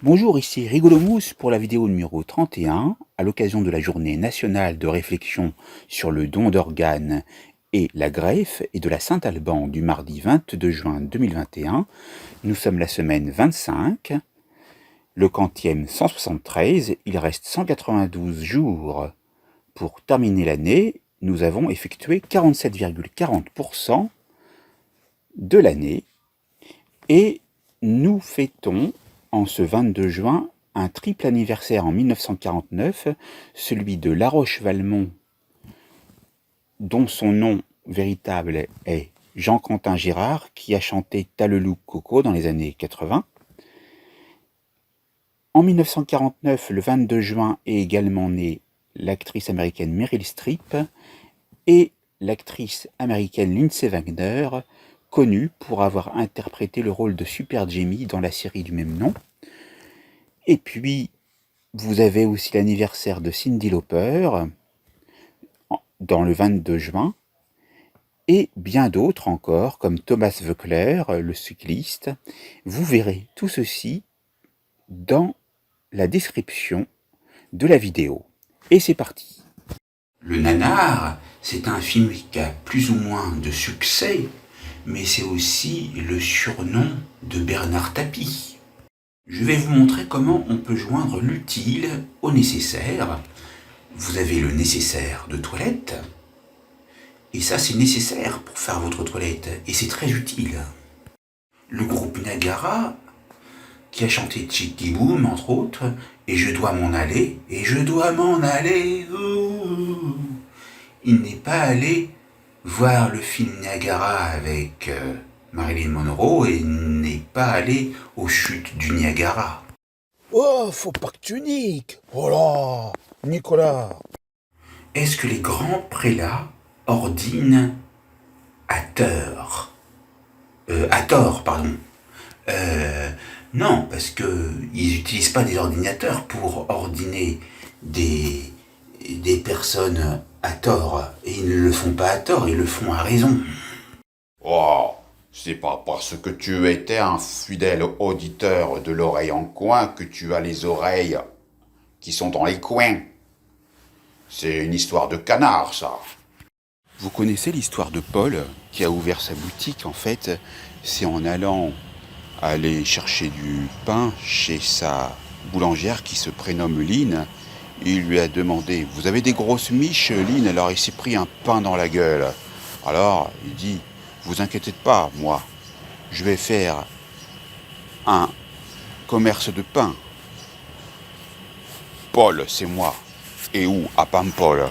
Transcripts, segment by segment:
Bonjour, ici Rigolomousse pour la vidéo numéro 31, à l'occasion de la journée nationale de réflexion sur le don d'organes et la greffe et de la Saint-Alban du mardi 22 juin 2021. Nous sommes la semaine 25, le quantième 173, il reste 192 jours pour terminer l'année. Nous avons effectué 47,40% de l'année et nous fêtons en ce 22 juin un triple anniversaire en 1949, celui de La Roche-Valmont, dont son nom véritable est Jean-Quentin Girard, qui a chanté T'as le loup Coco dans les années 80. En 1949, le 22 juin, est également née l'actrice américaine Meryl Streep et l'actrice américaine Lindsay Wagner, connue pour avoir interprété le rôle de Super Jamie dans la série du même nom. Et puis, vous avez aussi l'anniversaire de Cyndi Lauper, dans le 22 juin, et bien d'autres encore, comme Thomas Voeckler, le cycliste. Vous verrez tout ceci dans la description de la vidéo. Et c'est parti. Le Nanar, c'est un film qui a plus ou moins de succès, mais c'est aussi le surnom de Bernard Tapie. Je vais vous montrer comment on peut joindre l'utile au nécessaire. Vous avez le nécessaire de toilette, et ça c'est nécessaire pour faire votre toilette, et c'est très utile. Le groupe Niagara, qui a chanté Chicky Boom entre autres, et je dois m'en aller, et je dois m'en aller. Il n'est pas allé voir le film Niagara avec Marilyn Monroe et n'est pas allé aux chutes du Niagara. Oh, faut pas que tu niques. Oh là, Nicolas. Est-ce que les grands prélats ordinent à tort pardon. Non, parce qu'ils n'utilisent pas des ordinateurs pour ordiner des personnes à tort. Et ils ne le font pas à tort, ils le font à raison. Oh, c'est pas parce que tu étais un fidèle auditeur de l'oreille en coin que tu as les oreilles qui sont dans les coins. C'est une histoire de canard, ça. Vous connaissez l'histoire de Paul qui a ouvert sa boutique. En fait, c'est en allant aller chercher du pain chez sa boulangère qui se prénomme Lynn. Il lui a demandé « Vous avez des grosses miches, Lynn ?» Alors il s'est pris un pain dans la gueule. Alors il dit « Vous inquiétez pas, moi, je vais faire un commerce de pain. Paul, c'est moi. Et où? À Paimpol. »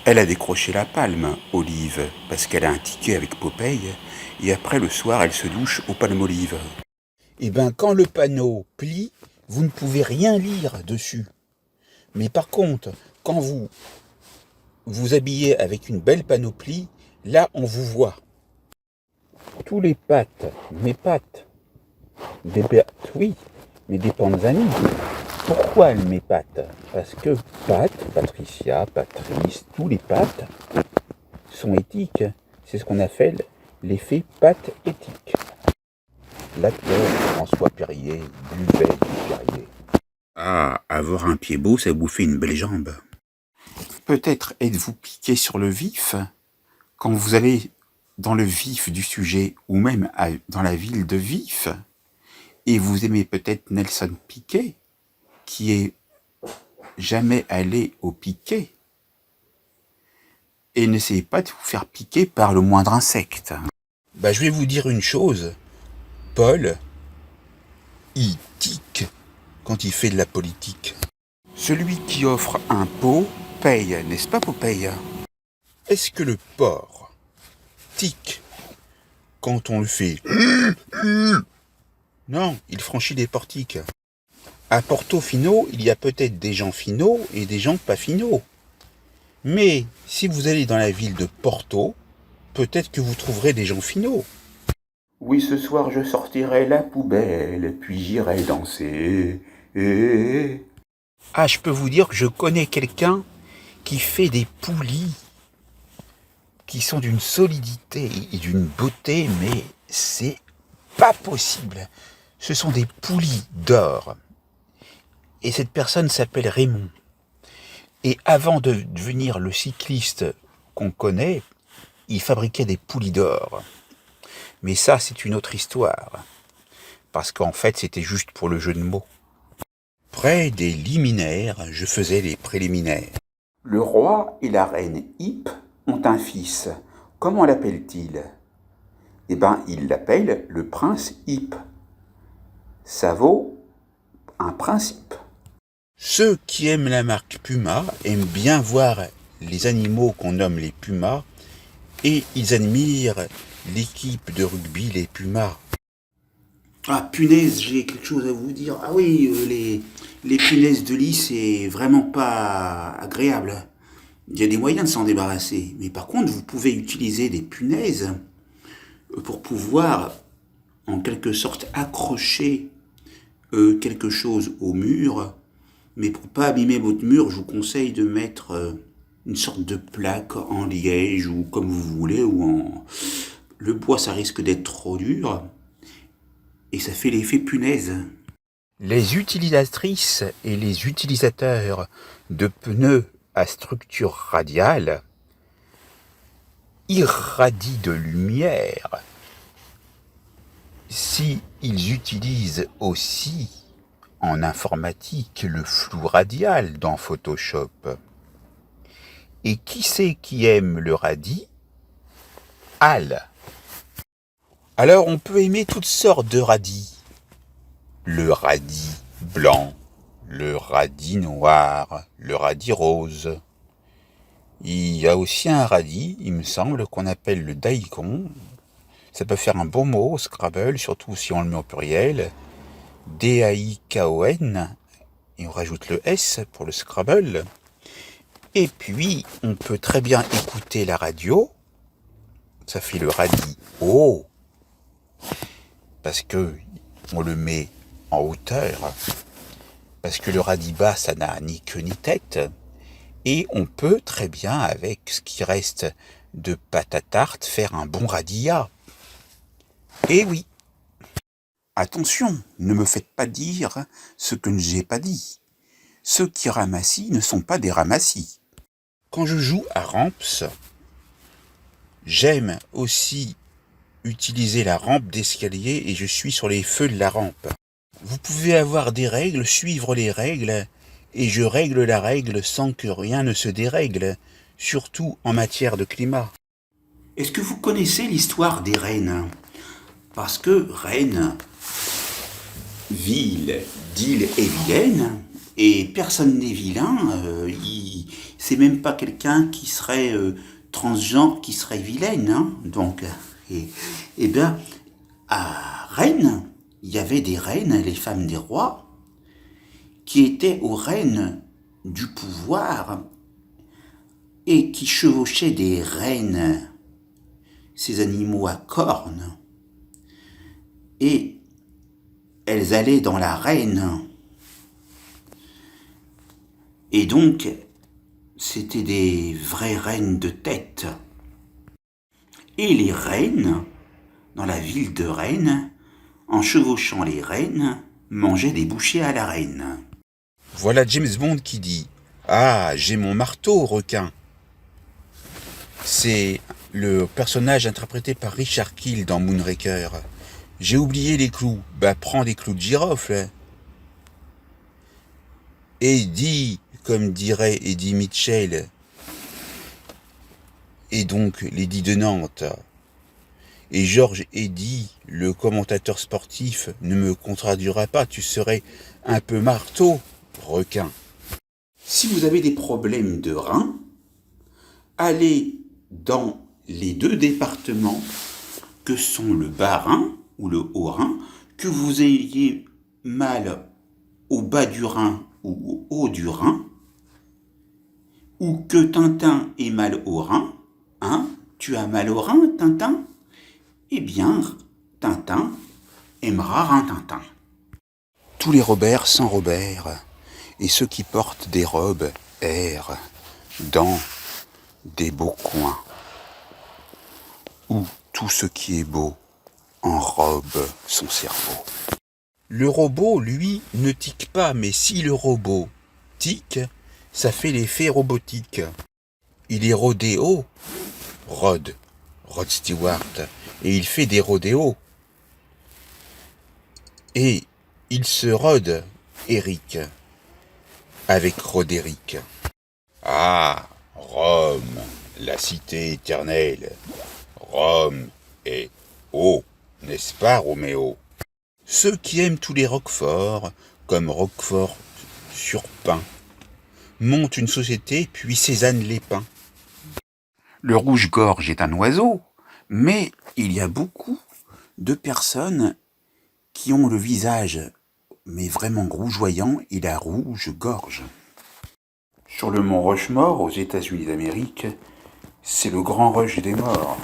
Elle a décroché la palme, Olive, parce qu'elle a un ticket avec Popeye, et après le soir, elle se douche aux palmolives. Eh ben, quand le panneau plie, vous ne pouvez rien lire dessus. Mais par contre, quand vous vous habillez avec une belle panoplie, là, on vous voit. Tous les pattes, mes pattes, oui, mais des panzani. Pourquoi elles m'épatent? Parce que Pat, Patricia, Patrice, tous les Pat sont éthiques. C'est ce qu'on appelle l'effet Pat éthique. L'acteur François Perrier buvait du Perrier. Ah, avoir un pied beau, ça bouffer une belle jambe. Peut-être êtes-vous piqué sur le vif quand vous allez dans le vif du sujet ou même dans la ville de Vif, et vous aimez peut-être Nelson Piquet, qui est jamais allé au piquet, et n'essayez pas de vous faire piquer par le moindre insecte. Bah, je vais vous dire une chose. Paul, il tique quand il fait de la politique. Celui qui offre un pot paye, n'est-ce pas Popeye? Est-ce que le porc tique quand on le fait? Non, il franchit des portiques. À Portofino, il y a peut-être des gens finaux et des gens pas finaux. Mais si vous allez dans la ville de Porto, peut-être que vous trouverez des gens finaux. Oui, ce soir je sortirai la poubelle, puis j'irai danser. Ah, je peux vous dire que je connais quelqu'un qui fait des poulies qui sont d'une solidité et d'une beauté, mais c'est pas possible. Ce sont des poulies d'or. Et cette personne s'appelle Raymond. Et avant de devenir le cycliste qu'on connaît, il fabriquait des poulies d'or. Mais ça, c'est une autre histoire. Parce qu'en fait, c'était juste pour le jeu de mots. Près des liminaires, je faisais les préliminaires. Le roi et la reine Hip ont un fils. Comment l'appelle-t-il? Eh bien, il l'appelle le prince Hip. Ça vaut un principe. Ceux qui aiment la marque Puma aiment bien voir les animaux qu'on nomme les Pumas et ils admirent l'équipe de rugby, les Pumas. Ah, punaise, j'ai quelque chose à vous dire. Ah oui, les punaises de lit, c'est vraiment pas agréable. Il y a des moyens de s'en débarrasser. Mais par contre, vous pouvez utiliser des punaises pour pouvoir, en quelque sorte, accrocher quelque chose au mur. Mais pour pas abîmer votre mur, je vous conseille de mettre une sorte de plaque en liège ou comme vous voulez, ou en... Le bois, ça risque d'être trop dur. Et ça fait l'effet punaise. Les utilisatrices et les utilisateurs de pneus à structure radiale irradient de lumière si ils utilisent aussi en informatique le flou radial dans Photoshop. Et qui c'est qui aime le radis? Al. Alors on peut aimer toutes sortes de radis. Le radis blanc, le radis noir, le radis rose. Il y a aussi un radis, il me semble, qu'on appelle le daikon. Ça peut faire un bon mot au Scrabble, surtout si on le met au pluriel. D-A-I-K-O-N, et on rajoute le S pour le Scrabble. Et puis, on peut très bien écouter la radio. Ça fait le radis haut, parce que on le met en hauteur, parce que le radis bas, ça n'a ni queue ni tête. Et on peut très bien, avec ce qui reste de pâte à tarte, faire un bon radis. Eh oui. Attention, ne me faites pas dire ce que je n'ai pas dit. Ceux qui ramassent ne sont pas des ramassis. Quand je joue à Ramps, j'aime aussi utiliser la rampe d'escalier et je suis sur les feux de la rampe. Vous pouvez avoir des règles, suivre les règles, et je règle la règle sans que rien ne se dérègle, surtout en matière de climat. Est-ce que vous connaissez l'histoire des reines? Parce que reine, ville, d'île et vilaine, et personne n'est vilain, c'est même pas quelqu'un qui serait transgenre, qui serait vilaine, hein, donc, et bien, à Rennes, il y avait des reines, les femmes des rois, qui étaient aux reines du pouvoir et qui chevauchaient des reines, ces animaux à cornes, et elles allaient dans l'arène. Et donc, c'était des vraies reines de tête. Et les reines, dans la ville de Rennes, en chevauchant les reines, mangeaient des bouchées à la reine. Voilà James Bond qui dit « Ah, j'ai mon marteau, requin !» C'est le personnage interprété par Richard Kiel dans Moonraker. « J'ai oublié les clous. Bah, prends des clous de girofle. » Eddie, comme dirait Eddie Mitchell, et donc Lady de Nantes. Et Georges Eddy, le commentateur sportif, ne me contredira pas, tu serais un peu marteau, requin. Si vous avez des problèmes de reins, allez dans les deux départements que sont le Bas-Rhin ou le Haut-Rhin, que vous ayez mal au bas du Rhin ou au haut du Rhin, ou que Tintin ait mal au Rhin, hein, tu as mal au Rhin, Tintin? Eh bien, Tintin aimera Rintintin. Tous les Robert sans Robert, et ceux qui portent des robes errent dans des beaux coins, où tout ce qui est beau enrobe son cerveau. Le robot, lui, ne tique pas, mais si le robot tique, ça fait l'effet robotique. Il est rodéo, Rod Stewart, et il fait des rodéos. Et il se rôde, Eric, avec Roderick. Ah, Rome, la cité éternelle. Rome est haut, n'est-ce pas, Roméo? Ceux qui aiment tous les roqueforts, comme Roquefort sur pain, montent une société puis Cézanne les peint. Le rouge-gorge est un oiseau, mais il y a beaucoup de personnes qui ont le visage mais vraiment rougeoyant et la rouge-gorge. Sur le mont Rushmore, aux États-Unis d'Amérique, c'est le grand rush des morts.